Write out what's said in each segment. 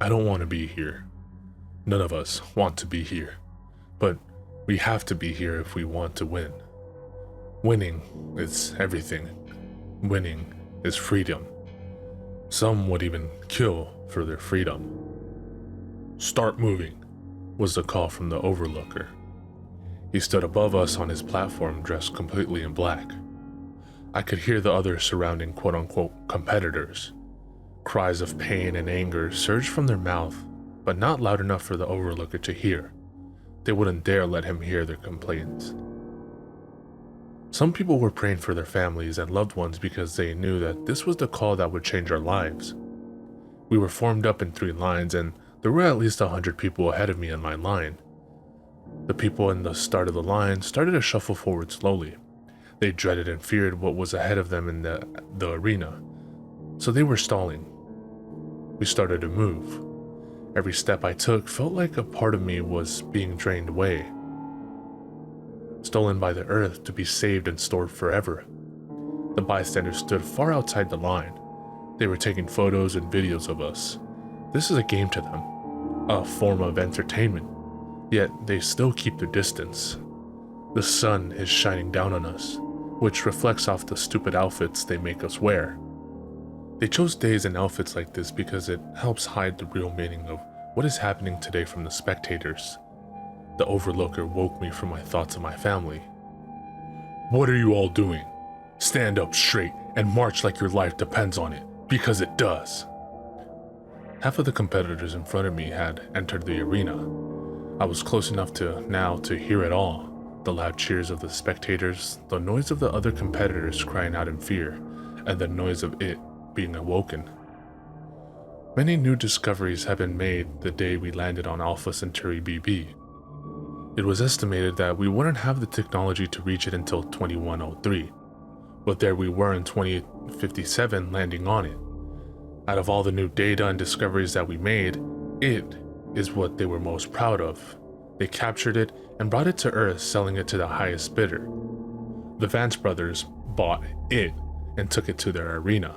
I don't want to be here. None of us want to be here. But we have to be here if we want to win. Winning is everything. Winning is freedom. Some would even kill for their freedom. "Start moving," was the call from the overlooker. He stood above us on his platform dressed completely in black. I could hear the other surrounding quote-unquote competitors. Cries of pain and anger surged from their mouth, but not loud enough for the overlooker to hear. They wouldn't dare let him hear their complaints. Some people were praying for their families and loved ones because they knew that this was the call that would change our lives. We were formed up in 3 lines, and there were at least 100 people ahead of me in my line. The people in the start of the line started to shuffle forward slowly. They dreaded and feared what was ahead of them in the arena, so they were stalling. We started to move. Every step I took felt like a part of me was being drained away, stolen by the earth to be saved and stored forever. The bystanders stood far outside the line. They were taking photos and videos of us. This is a game to them, a form of entertainment, yet they still keep their distance. The sun is shining down on us, which reflects off the stupid outfits they make us wear. They chose days and outfits like this because it helps hide the real meaning of what is happening today from the spectators. The overlooker woke me from my thoughts of my family. "What are you all doing? Stand up straight and march like your life depends on it, because it does." Half of the competitors in front of me had entered the arena. I was close enough to hear it all. The loud cheers of the spectators, the noise of the other competitors crying out in fear, and the noise of it being awoken. Many new discoveries have been made the day we landed on Alpha Centauri BB. It was estimated that we wouldn't have the technology to reach it until 2103, but there we were in 2057 landing on it. Out of all the new data and discoveries that we made, it is what they were most proud of. They captured it and brought it to Earth, selling it to the highest bidder. The Vance brothers bought it and took it to their arena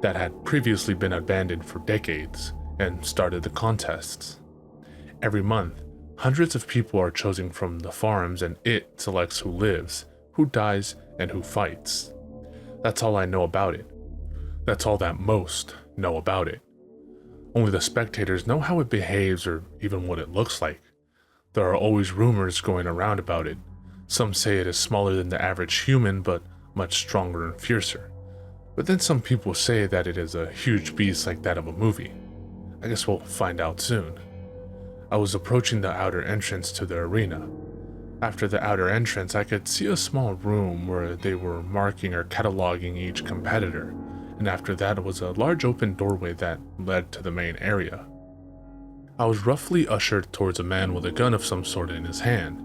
that had previously been abandoned for decades and started the contests. Every month, hundreds of people are chosen from the farms, and it selects who lives, who dies, and who fights. That's all I know about it. That's all that most know about it. Only the spectators know how it behaves or even what it looks like. There are always rumors going around about it. Some say it is smaller than the average human, but much stronger and fiercer. But then some people say that it is a huge beast like that of a movie. I guess we'll find out soon. I was approaching the outer entrance to the arena. After the outer entrance, I could see a small room where they were marking or cataloging each competitor, and after that was a large open doorway that led to the main area. I was roughly ushered towards a man with a gun of some sort in his hand.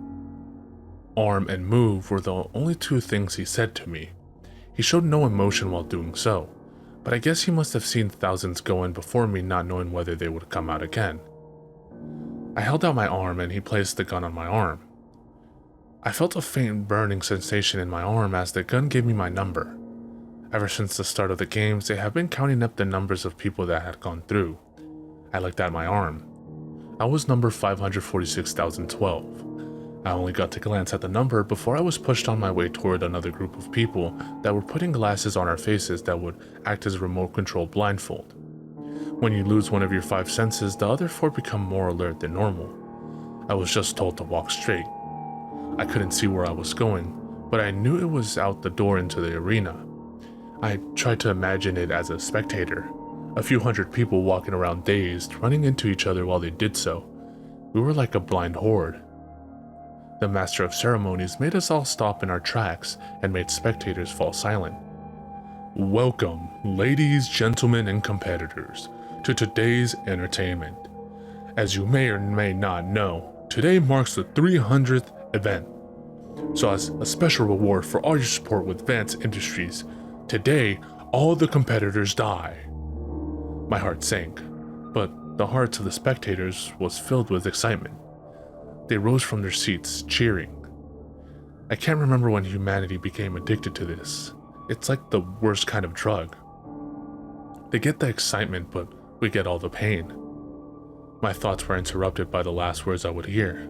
Arm and move were the only 2 things he said to me. He showed no emotion while doing so, but I guess he must have seen thousands go in before me, not knowing whether they would come out again. I held out my arm and he placed the gun on my arm. I felt a faint burning sensation in my arm as the gun gave me my number. Ever since the start of the games, they have been counting up the numbers of people that had gone through. I looked at my arm. I was number 546,012. I only got to glance at the number before I was pushed on my way toward another group of people that were putting glasses on our faces that would act as a remote-controlled blindfold. When you lose one of your 5 senses, the other 4 become more alert than normal. I was just told to walk straight. I couldn't see where I was going, but I knew it was out the door into the arena. I tried to imagine it as a spectator. A few hundred people walking around dazed, running into each other while they did so. We were like a blind horde. The master of ceremonies made us all stop in our tracks and made spectators fall silent. "Welcome, ladies, gentlemen, and competitors, to today's entertainment. As you may or may not know, today marks the 300th event. So as a special reward for all your support with Vance Industries, today all the competitors die." My heart sank, but the hearts of the spectators was filled with excitement. They rose from their seats, cheering. I can't remember when humanity became addicted to this. It's like the worst kind of drug. They get the excitement, but we get all the pain. My thoughts were interrupted by the last words I would hear.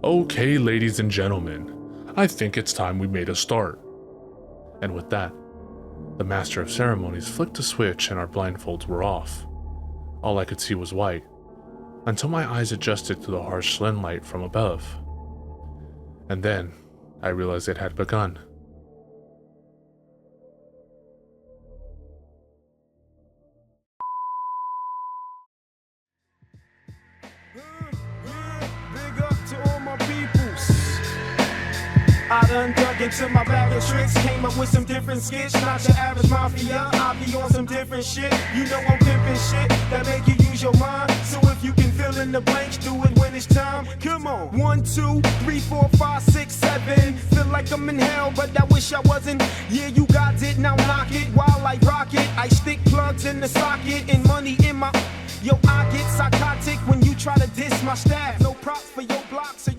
"Okay, ladies and gentlemen, I think it's time we made a start." And with that, the master of ceremonies flicked a switch and our blindfolds were off. All I could see was white, until my eyes adjusted to the harsh sunlight from above. And then, I realized it had begun. Big up to all my peoples. I done dug into my bag of tricks, came up with some different skits. Not your average mafia, I be on some different shit. You know I'm pimping shit that make you use your mind. So if you can fill in the blanks, do it when it's time. Come on. 1, 2, 3, 4, 5, 6, 7. Feel like I'm in hell, but I wish I wasn't. Yeah, you got it, now knock it while I rock it. I stick plugs in the socket and money in my. Yo, I get psychotic when you try to diss my staff. No props for your block, so